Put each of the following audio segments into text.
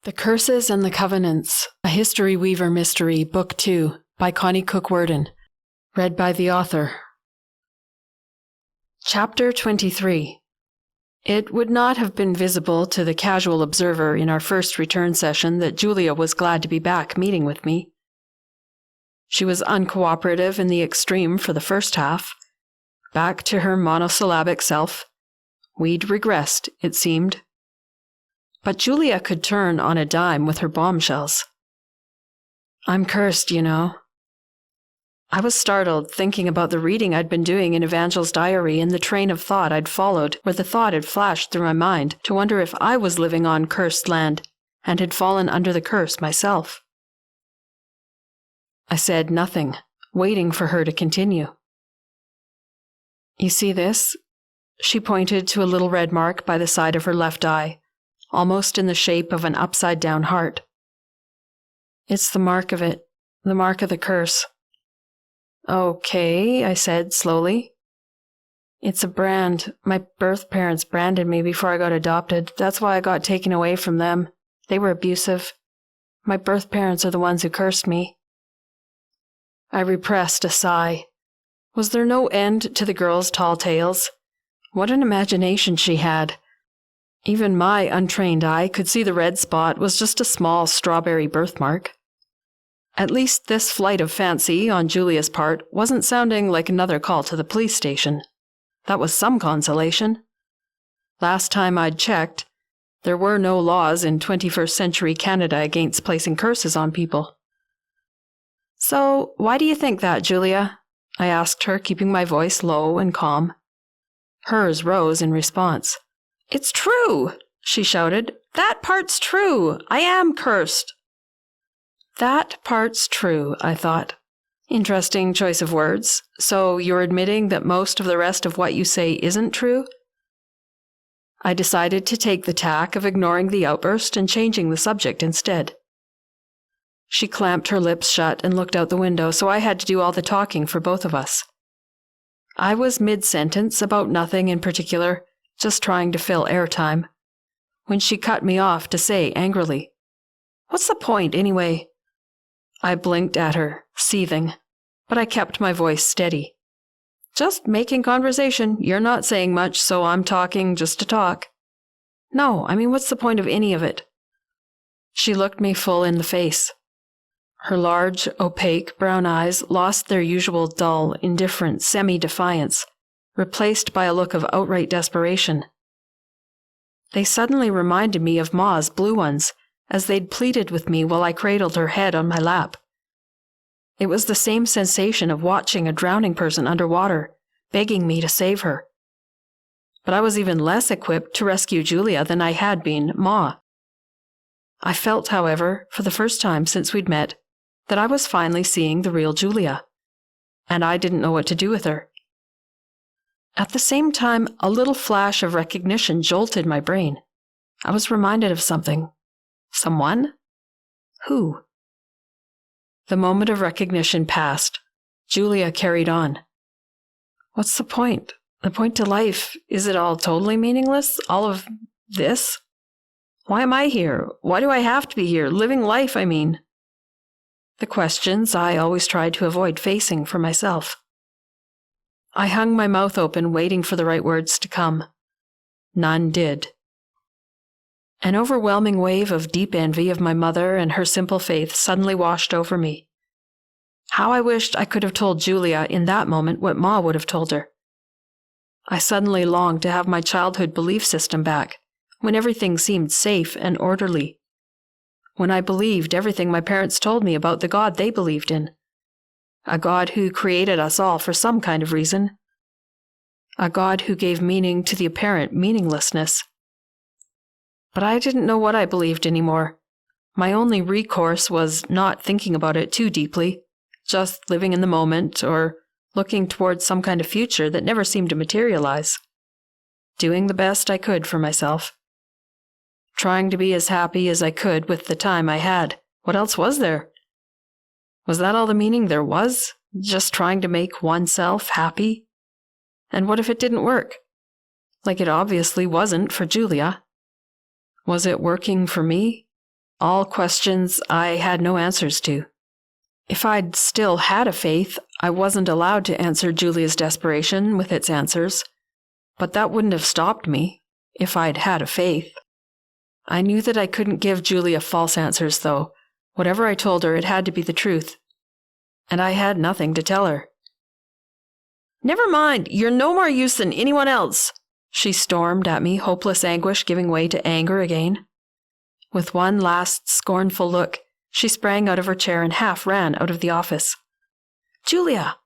The Curses and the Covenants, A History Weaver Mystery, Book 2, by Connie Worden. Read by the author. Chapter 23. It would not have been visible to the casual observer in our first return session that Julia was glad to be back meeting with me. She was uncooperative in the extreme for the first half, back to her monosyllabic self. We'd regressed, it seemed. But Julia could turn on a dime with her bombshells. "I'm cursed, you know." I was startled, thinking about the reading I'd been doing in Evangel's diary and the train of thought I'd followed, where the thought had flashed through my mind to wonder if I was living on cursed land and had fallen under the curse myself. I said nothing, waiting for her to continue. "You see this?" She pointed to a little red mark by the side of her left eye, almost in the shape of an upside-down heart. "It's the mark of it, the mark of the curse." "Okay," I said slowly. "It's a brand. My birth parents branded me before I got adopted. That's why I got taken away from them. They were abusive. My birth parents are the ones who cursed me." I repressed a sigh. Was there no end to the girl's tall tales? What an imagination she had. Even my untrained eye could see the red spot was just a small strawberry birthmark. At least this flight of fancy on Julia's part wasn't sounding like another call to the police station. That was some consolation. Last time I'd checked, there were no laws in 21st century Canada against placing curses on people. "So, why do you think that, Julia?" I asked her, keeping my voice low and calm. Hers rose in response. "It's true!" she shouted. "That part's true! I am cursed!" That part's true, I thought. Interesting choice of words. So you're admitting that most of the rest of what you say isn't true? I decided to take the tack of ignoring the outburst and changing the subject instead. She clamped her lips shut and looked out the window, so I had to do all the talking for both of us. I was mid-sentence about nothing in particular, just trying to fill airtime, when she cut me off to say angrily, "What's the point, anyway?" I blinked at her, seething, but I kept my voice steady. "Just making conversation. You're not saying much, so I'm talking just to talk." "No, I mean, what's the point of any of it?" She looked me full in the face. Her large, opaque brown eyes lost their usual dull, indifferent semi-defiance, replaced by a look of outright desperation. They suddenly reminded me of Ma's blue ones, as they'd pleaded with me while I cradled her head on my lap. It was the same sensation of watching a drowning person underwater, begging me to save her. But I was even less equipped to rescue Julia than I had been Ma. I felt, however, for the first time since we'd met, that I was finally seeing the real Julia, and I didn't know what to do with her. At the same time, a little flash of recognition jolted my brain. I was reminded of something. Someone? Who? The moment of recognition passed. Julia carried on. "What's the point? The point to life? Is it all totally meaningless? All of this? Why am I here? Why do I have to be here? Living life, I mean." The questions I always tried to avoid facing for myself. I hung my mouth open, waiting for the right words to come. None did. An overwhelming wave of deep envy of my mother and her simple faith suddenly washed over me. How I wished I could have told Julia in that moment what Ma would have told her. I suddenly longed to have my childhood belief system back, when everything seemed safe and orderly. When I believed everything my parents told me about the God they believed in. A God who created us all for some kind of reason. A God who gave meaning to the apparent meaninglessness. But I didn't know what I believed anymore. My only recourse was not thinking about it too deeply, just living in the moment or looking towards some kind of future that never seemed to materialize. Doing the best I could for myself. Trying to be as happy as I could with the time I had. What else was there? Was that all the meaning there was? Just trying to make oneself happy? And what if it didn't work? Like it obviously wasn't for Julia. Was it working for me? All questions I had no answers to. If I'd still had a faith, I wasn't allowed to answer Julia's desperation with its answers. But that wouldn't have stopped me, if I'd had a faith. I knew that I couldn't give Julia false answers, though. Whatever I told her, it had to be the truth. And I had nothing to tell her. "Never mind, you're no more use than anyone else," she stormed at me, hopeless anguish giving way to anger again. With one last scornful look, she sprang out of her chair and half ran out of the office. "Julia!"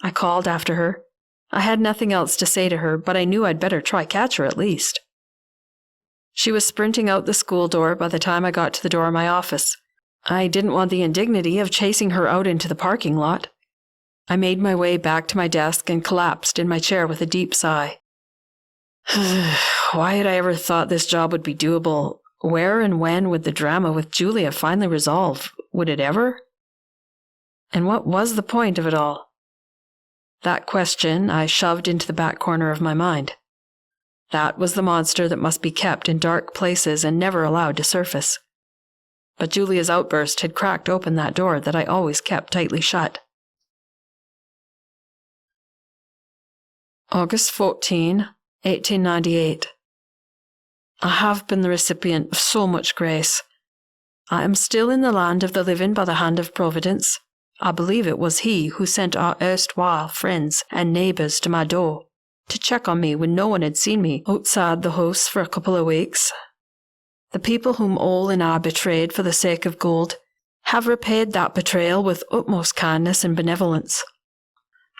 I called after her. I had nothing else to say to her, but I knew I'd better try catch her at least. She was sprinting out the school door by the time I got to the door of my office. I didn't want the indignity of chasing her out into the parking lot. I made my way back to my desk and collapsed in my chair with a deep sigh. Why had I ever thought this job would be doable? Where and when would the drama with Julia finally resolve? Would it ever? And what was the point of it all? That question I shoved into the back corner of my mind. That was the monster that must be kept in dark places and never allowed to surface. But Julia's outburst had cracked open that door that I always kept tightly shut. August 14, 1898. I have been the recipient of so much grace. I am still in the land of the living by the hand of Providence. I believe it was He who sent our erstwhile friends and neighbours to my door to check on me when no one had seen me outside the house for a couple of weeks. The people whom all and I betrayed for the sake of gold have repaid that betrayal with utmost kindness and benevolence.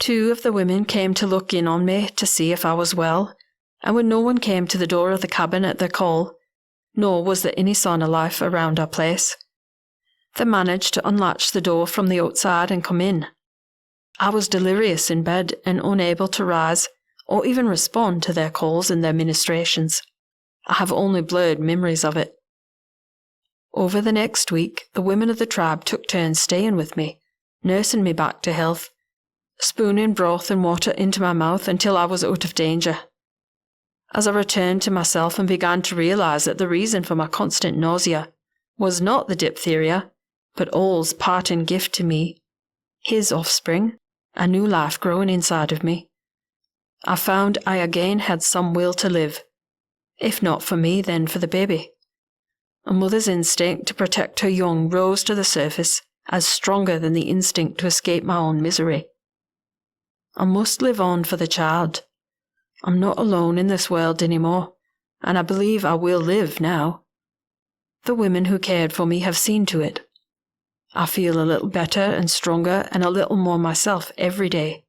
2 of the women came to look in on me to see if I was well, and when no one came to the door of the cabin at their call, nor was there any sign of life around our place, they managed to unlatch the door from the outside and come in. I was delirious in bed and unable to rise or even respond to their calls and their ministrations. I have only blurred memories of it. Over the next week, the women of the tribe took turns staying with me, nursing me back to health, spooning broth and water into my mouth until I was out of danger. As I returned to myself and began to realize that the reason for my constant nausea was not the diphtheria, but All's parting gift to me, his offspring, a new life growing inside of me, I found I again had some will to live, if not for me, then for the baby. A mother's instinct to protect her young rose to the surface as stronger than the instinct to escape my own misery. I must live on for the child. I'm not alone in this world anymore, and I believe I will live now. The women who cared for me have seen to it. I feel a little better and stronger and a little more myself every day.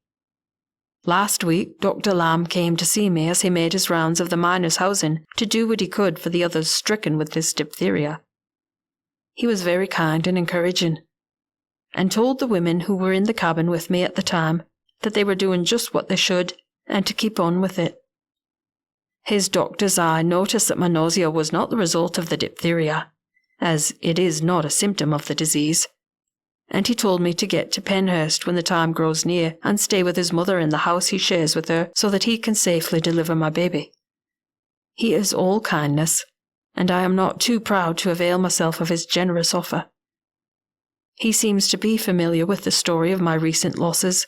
Last week, Dr. Lamb came to see me as he made his rounds of the miners' housing to do what he could for the others stricken with this diphtheria. He was very kind and encouraging, and told the women who were in the cabin with me at the time that they were doing just what they should and to keep on with it. His doctor's eye noticed that my nausea was not the result of the diphtheria, as it is not a symptom of the disease, and he told me to get to Penhurst when the time grows near and stay with his mother in the house he shares with her so that he can safely deliver my baby. He is all kindness, and I am not too proud to avail myself of his generous offer. He seems to be familiar with the story of my recent losses,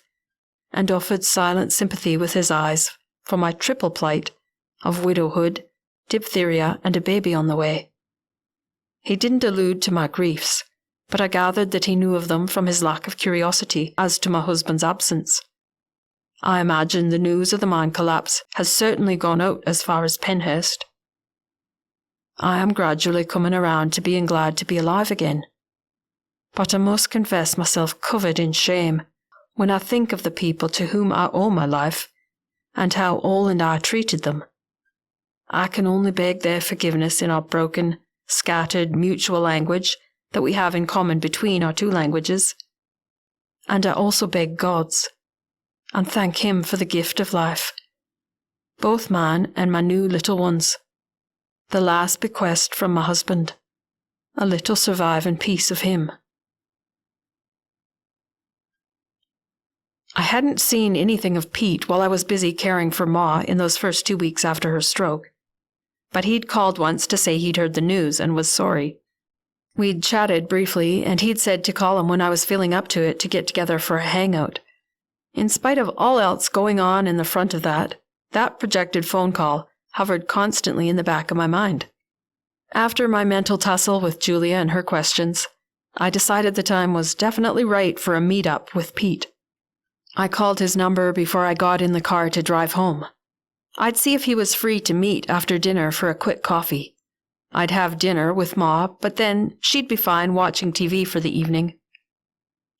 and offered silent sympathy with his eyes for my triple plight of widowhood, diphtheria, and a baby on the way. He didn't allude to my griefs, but I gathered that he knew of them from his lack of curiosity as to my husband's absence. I imagine the news of the mine collapse has certainly gone out as far as Penhurst. I am gradually coming around to being glad to be alive again, but I must confess myself covered in shame when I think of the people to whom I owe my life, and how All and I treated them. I can only beg their forgiveness in our broken, scattered, mutual language that we have in common between our 2 languages. And I also beg God's, and thank Him for the gift of life, both mine and my new little ones, the last bequest from my husband, a little surviving piece of him. I hadn't seen anything of Pete while I was busy caring for Ma in those first 2 weeks after her stroke, but he'd called once to say he'd heard the news and was sorry. We'd chatted briefly, and he'd said to call him when I was feeling up to it to get together for a hangout. In spite of all else going on in the front of that projected phone call hovered constantly in the back of my mind. After my mental tussle with Julia and her questions, I decided the time was definitely right for a meet-up with Pete. I called his number before I got in the car to drive home. I'd see if he was free to meet after dinner for a quick coffee. I'd have dinner with Ma, but then she'd be fine watching TV for the evening.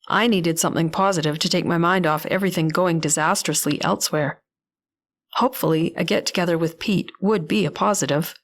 I needed something positive to take my mind off everything going disastrously elsewhere. Hopefully, a get-together with Pete would be a positive.